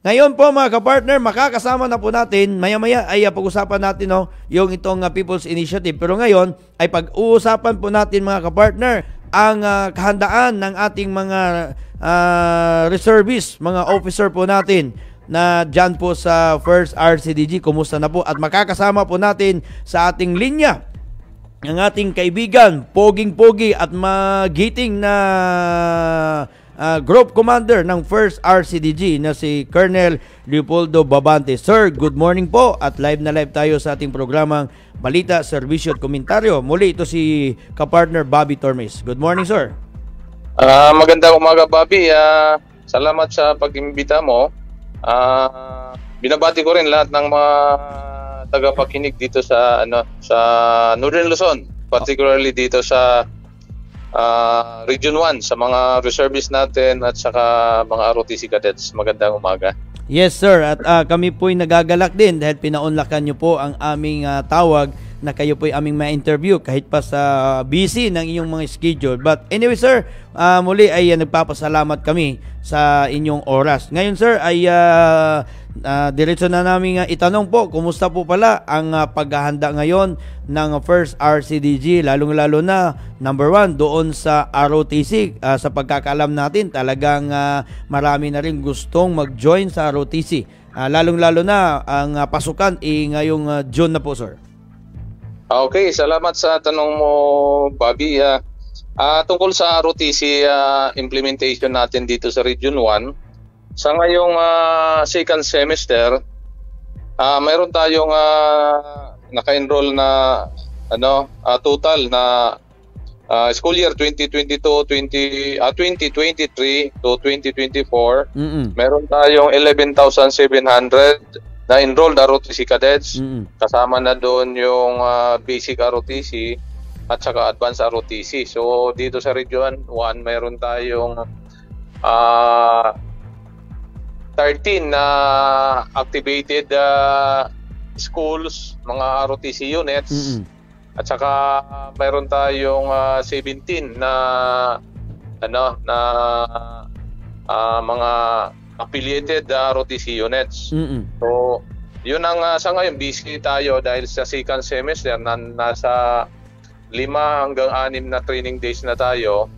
Ngayon po mga kapartner, makakasama na po natin, maya-maya ay pag-usapan natin yung itong People's Initiative. Pero ngayon ay pag-uusapan po natin mga kapartner ang kahandaan ng ating mga reservists, mga officer po natin na dyan po sa First RCDG. Kumusta na po? At makakasama po natin sa ating linya ang ating kaibigan, poging-pogi at magiting na Group Commander ng First RCDG na si Colonel Leopoldo Babante. Sir, good morning po at live na live tayo sa ating programang Balita, Serbisyo at Komentaryo. Muli ito si kapartner Bobby Tormes. Good morning, sir. Magandang umaga, Bobby. Salamat sa pag-imbita mo. Binabati ko rin lahat ng mga tagapakinig dito sa Northern Luzon, particularly dito sa Region 1, sa mga reservists natin at saka mga ROTC cadets. Magandang umaga. Yes, sir. At kami po'y nagagalak din dahil pinaunlakan nyo po ang aming tawag na kayo po'y aming ma-interview kahit pa sa busy ng inyong mga schedule. But anyway, sir, muli ay nagpapasalamat kami sa inyong oras. Ngayon, sir, ay diretso na namin itanong po, kumusta po pala ang paghahanda ngayon ng First RCDG, lalong-lalo na number 1 doon sa ROTC. Sa pagkakaalam natin, talagang marami na rin gustong mag-join sa ROTC. Lalong-lalo na ang pasukan ngayong June na po, sir. Okay, salamat sa tanong mo, Bobby. Tungkol sa ROTC implementation natin dito sa Region 1, sa ngayong second semester, mayroon tayong naka-enroll na total na school year 2023 to 2024. Meron tayong 11,700 na enrolled ROTC cadets. Kasama na doon yung basic ROTC at saka advanced ROTC. So dito sa Region 1, mayroon tayong 13 na activated schools, mga ROTC units. At saka mayroon tayong 17 na mga affiliated ROTC units. So yun ang sa ngayon busy tayo dahil sa second semester nasa 5 hanggang 6 na training days na tayo.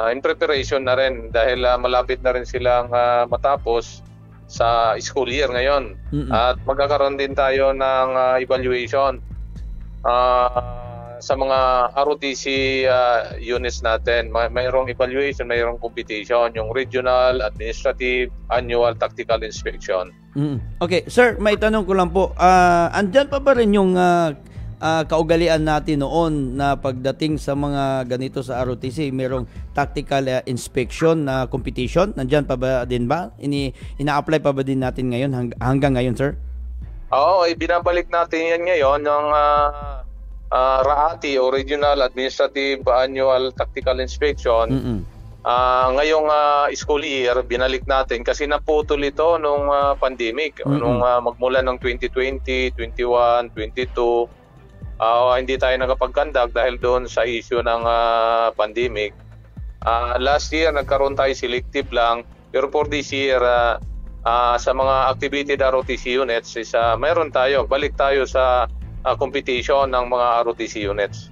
In preparation na rin dahil malapit na rin silang matapos sa school year ngayon. At magkakaroon din tayo ng evaluation sa mga ROTC units natin. Mayroong evaluation, mayroong competition, yung regional, administrative, annual, tactical inspection. Okay, sir, may tanong ko lang po. Andyan pa ba rin yung kaugalian natin noon na pagdating sa mga ganito sa ROTC, mayroong tactical inspection na competition? Nandyan pa ba din ba? Ina-apply pa ba din natin ngayon hanggang ngayon, sir? Oo, binabalik natin yan ngayon ng RAATI o Regional Administrative Annual Tactical Inspection. Ngayong school year, binalik natin kasi naputol ito nung pandemic. Nung magmula ng 2020, 21, 22, hindi tayo nakapag-conduct dahil doon sa issue ng pandemic. Last year, nagkaroon tayo selective lang. Pero for this year, sa mga activated ROTC units, mayroon tayo. Balik tayo sa competition ng mga ROTC units.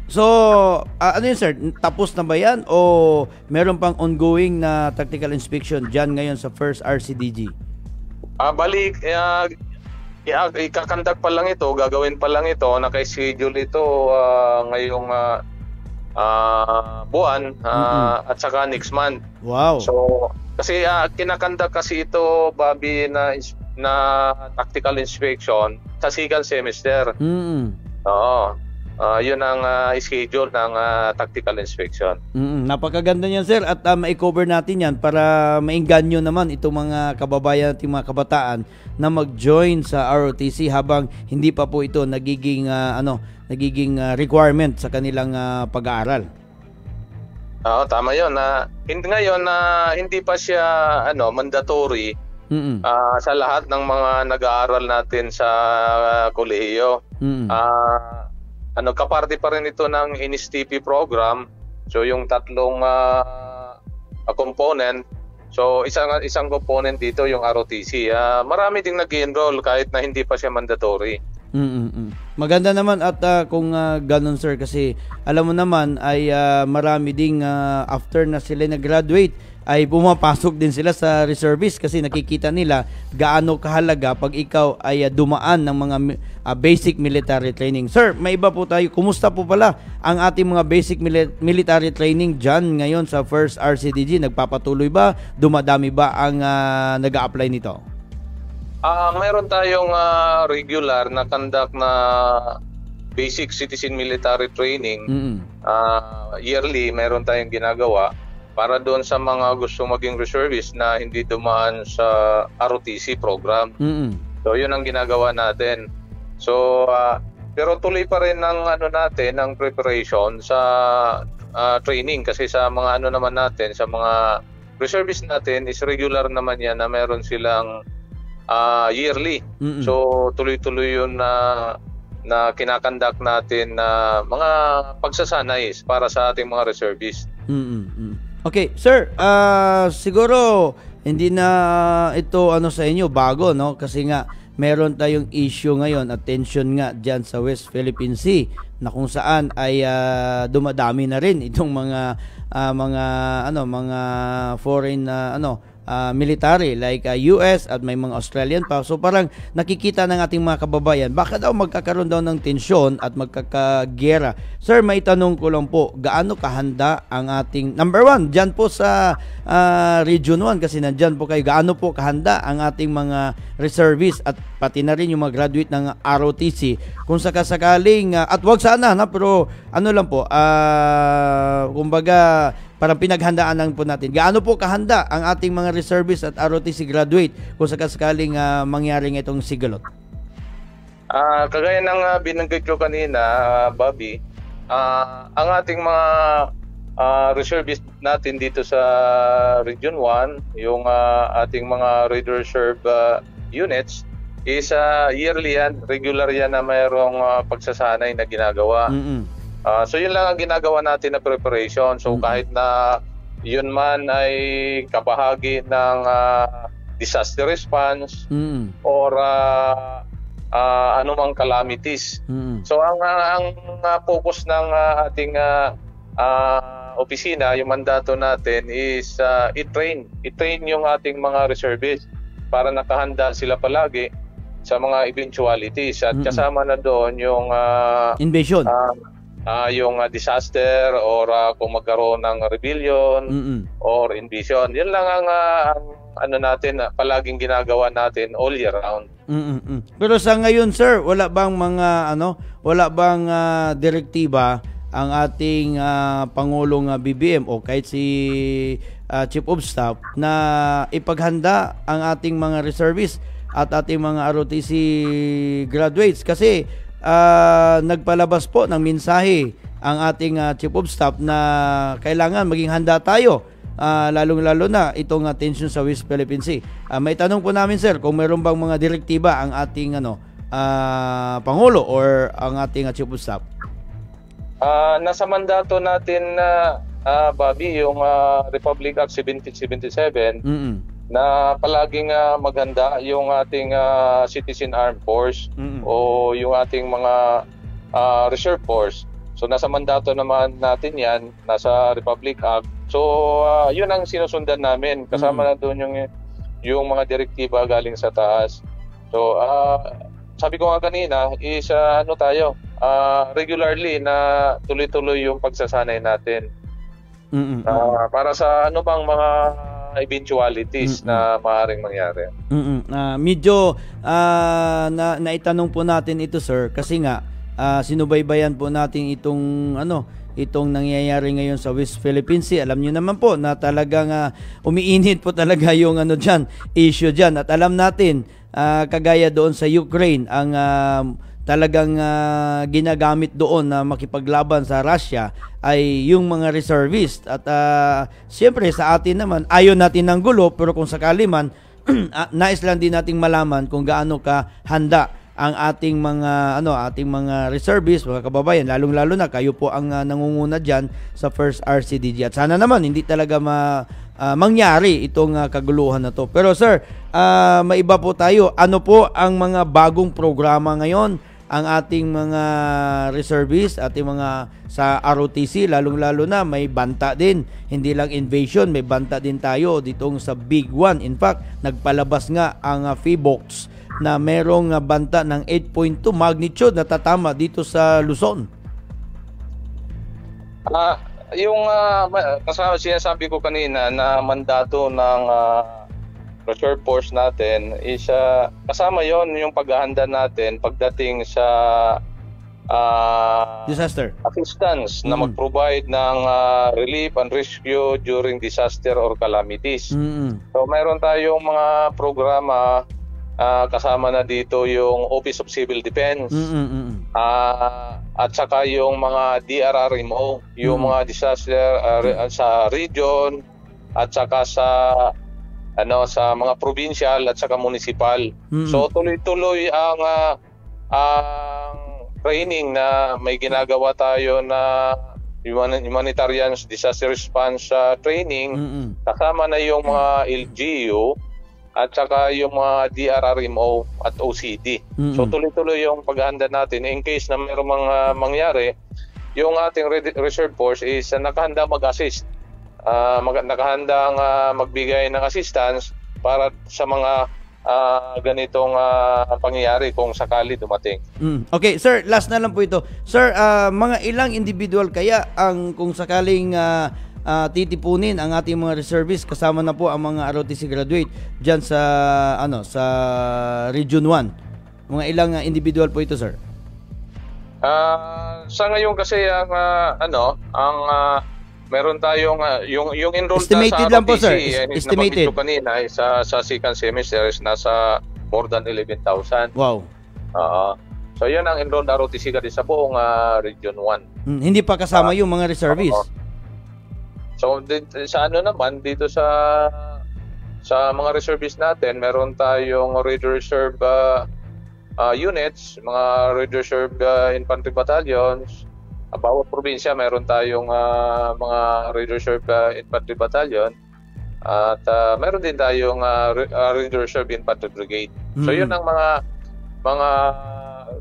So, ano yun, sir? Tapos na ba yan? O meron pang ongoing na tactical inspection dyan ngayon sa First RCDG? Balik, ikakandak pa lang ito, gagawin pa lang ito, naka-schedule ito ngayong buwan at saka next month. Wow. So kasi kinakandak kasi ito, Bobby, na tactical inspection sa second semester. Oo. Yun ang schedule ng tactical inspection. Napakaganda niyan, sir, at ma-cover natin yan para maingganyo naman itong mga kababayan at mga kabataan na mag-join sa ROTC habang hindi pa po ito nagiging requirement sa kanilang pag-aaral. Oo, tama yun. Ngayon hindi pa siya mandatory sa lahat ng mga nag-aaral natin sa kolehiyo. Kaparte pa rin ito ng NSTP program. So yung tatlong component, So isang component dito yung ROTC. Marami ding nag-enroll kahit na hindi pa siya mandatory. Maganda naman at kung ganun sir, kasi alam mo naman ay marami ding after na sila nag-graduate ay pumapasok din sila sa reservist kasi nakikita nila gaano kahalaga pag ikaw ay dumaan ng mga basic military training. Sir, may iba po tayo. Kumusta po pala ang ating mga basic military training dyan ngayon sa First RCDG? Nagpapatuloy ba? Dumadami ba ang nag-a-apply nito? Mayroon tayong regular na conduct na basic citizen military training. Yearly, mayroon tayong ginagawa para doon sa mga gusto maging reservist na hindi dumaan sa ROTC program. So, yun ang ginagawa natin. So, pero tuloy pa rin ng ng preparation sa training kasi sa mga naman natin, sa mga reservist natin is regular naman yan na meron silang yearly. So, tuloy-tuloy yun na kinakandak natin na mga pagsasanay para sa ating mga reservist. Okay, sir, siguro hindi na ito sa inyo bago, no? Kasi nga meron tayong issue ngayon, attention nga diyan sa West Philippine Sea na kung saan ay dumadami na rin itong mga foreign military like US at may mga Australian pa. So parang nakikita ng ating mga kababayan, baka daw magkakaroon daw ng tensyon at magkakagera. Sir, may tanong ko lang po, gaano kahanda ang ating, number one, dyan po sa Region 1 kasi nandyan po kayo, gaano po kahanda ang ating mga reservists at pati na rin yung mga graduate ng ROTC kung sakasakaling, at wag sana na, pero lang po, kumbaga parang pinaghandaan lang po natin. Gaano po kahanda ang ating mga reservists at ROTC graduate kung sakasakaling mangyari itong sigalot? Kagaya ng binanggit ko kanina, Bobby, ang ating mga reservists natin dito sa Region 1, yung ating mga reserve units, is yearly yan, regular yan na mayroong pagsasanay na ginagawa. So yun lang ang ginagawa natin na preparation. So kahit na yun man ay kabahagi ng disaster response or anumang calamities. So ang focus ng ating opisina, yung mandato natin is i-train yung ating mga reservists para nakahanda sila palagi sa mga eventualities at kasama na doon yung invasion. Yung disaster or kung magkaroon ng rebellion or invasion. Yun lang ang natin, palaging ginagawa natin all year round. Pero sa ngayon, sir, wala bang mga direktiba ang ating Pangulong BBM o kahit si Chief of Staff na ipaghanda ang ating mga reservists at ating mga ROTC graduates? Kasi nagpalabas po ng mensahe ang ating Chief of Staff na kailangan maging handa tayo, lalong-lalo na itong tension sa West Philippine Sea. May tanong po namin, sir, kung meron bang mga direktiba ang ating Pangulo or ang ating Chief of Staff? Nasa mandato natin, Bobby, yung Republic Act 1777 na palaging maganda yung ating citizen armed force o yung ating mga reserve force. So nasa mandato naman natin yan, nasa Republic Act. So yun ang sinusundan namin. Kasama na doon yung mga direktiba galing sa taas. So sabi ko nga kanina is regularly na tuloy-tuloy yung pagsasanay natin. Para sa bang mga eventualities na maaaring mangyari. Medyo naitanong po natin ito, sir, kasi nga sinubaybayan po natin itong nangyayari ngayon sa West Philippine Sea. Alam niyo naman po na talagang umiinit po talaga yung issue diyan, at alam natin kagaya doon sa Ukraine ang talagang ginagamit doon na makipaglaban sa Russia ay yung mga reservists. At siyempre sa atin naman, ayaw natin ng gulo, pero kung sakali man, nais lang din nating malaman kung gaano ka handa ang ating mga reservists, mga kababayan, lalong-lalo na kayo po ang nangunguna diyan sa First RCDG. At sana naman hindi talaga mangyari itong kaguluhan na to. Pero sir, maiba po tayo. Ano po ang mga bagong programa ngayon ang ating mga reservists, ating mga sa ROTC, lalong-lalo na may banta din. Hindi lang invasion, may banta din tayo ditong sa Big One. In fact, nagpalabas nga ang PHIVOLCS na merong banta ng 8.2 magnitude na tatama dito sa Luzon. Yung kasama sinasabi ko kanina na mandato ng reserve force natin is kasama yon yung paghahanda natin pagdating sa disaster assistance na mag-provide ng relief and rescue during disaster or calamities. So mayroon tayong mga programa, kasama na dito yung Office of Civil Defense, at saka yung mga DRRMO, yung mga disaster sa region, at saka sa sa mga provincial at saka municipal. So tuloy-tuloy ang training na may ginagawa tayo na humanitarian disaster response training, kasama na yung mga LGU at saka yung mga DRRMO at OCD. So tuloy-tuloy yung paghahanda natin in case na mayroong mga mangyari. Yung ating reserve force is nakahanda mag-assist, nakahandang magbigay ng assistance para sa mga ganitong pangyayari kung sakali dumating. Okay, sir, last na lang po ito. Sir, mga ilang individual kaya ang kung sakaling titipunin ang ating mga reservists, kasama na po ang mga ROTC graduate diyan sa sa Region 1? Mga ilang individual po ito, sir? Sa ngayon kasi ang meron tayong yung enrolled estimated sa lang po, sir. Estimated ko kanina sa second semester is nasa more than 11,000. Wow. So yan ang enrolled ROTC sa buong Region 1. Hindi pa kasama yung mga reservists. So sa naman dito sa mga reservists natin, meron tayong Radio Reserve units, mga Radio Reserve infantry battalions. Bawat probinsya meron tayong mga Radio Reserve infantry battalion, at meron din tayong Radio Reserve infantry brigade. So yun ang mga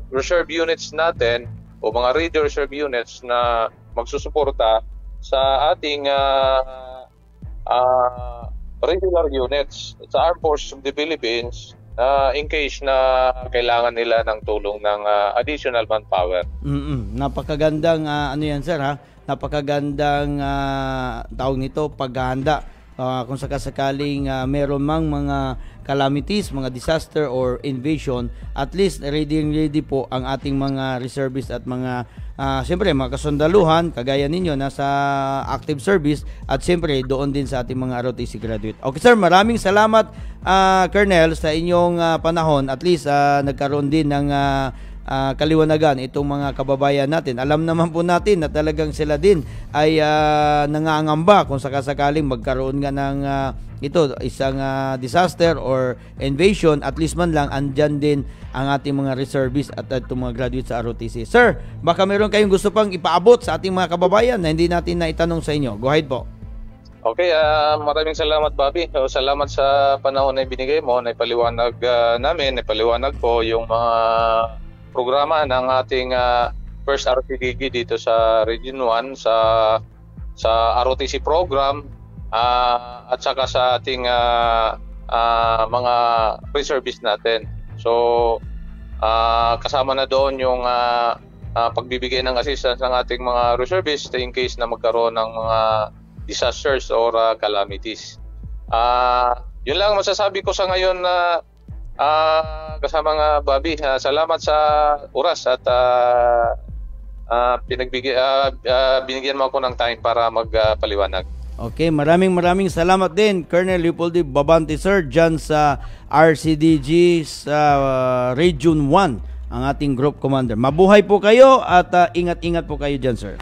reserve units natin o mga Radio Reserve units na magsusuporta sa ating regular units sa Armed Forces of the Philippines in case na kailangan nila ng tulong ng additional manpower. Napakagandang yan, sir, ha? Napakagandang tawag nito, paghahanda. Kung sakasakaling meron mang mga calamities, mga disaster or invasion, at least ready po ang ating mga reservists at mga siyempre mga kasundaluhan kagaya ninyo nasa active service, at siyempre doon din sa ating mga ROTC graduate. Okay, sir, maraming salamat Colonel sa inyong panahon. At least nagkaroon din ng kaliwanagan itong mga kababayan natin. Alam naman po natin na talagang sila din ay nangangamba kung sakasakaling magkaroon nga ng isang disaster or invasion, at least man lang andyan din ang ating mga reservists at itong mga graduates sa ROTC. Sir, baka meron kayong gusto pang ipaabot sa ating mga kababayan na hindi natin naitanong sa inyo. Go ahead po. Okay, maraming salamat, Bobby. Salamat sa panahon na binigay mo, na ipaliwanag namin, ipaliwanag ko yung mga programa ng ating first RTDG dito sa Region 1 sa ROTC program, at saka sa ating mga reservists natin. So kasama na doon yung pagbibigay ng assistance ng ating mga reservists in case na magkaroon ng mga disasters or calamities. Yun lang masasabi ko sa ngayon na kasama nga Bobby. Salamat sa oras at binigyan mo ako ng time para magpaliwanag. Okay, maraming salamat din Colonel Leopoldo Babante, sir, dyan sa RCDG sa Region 1, ang ating group commander. Mabuhay po kayo at ingat-ingat po kayo dyan, sir.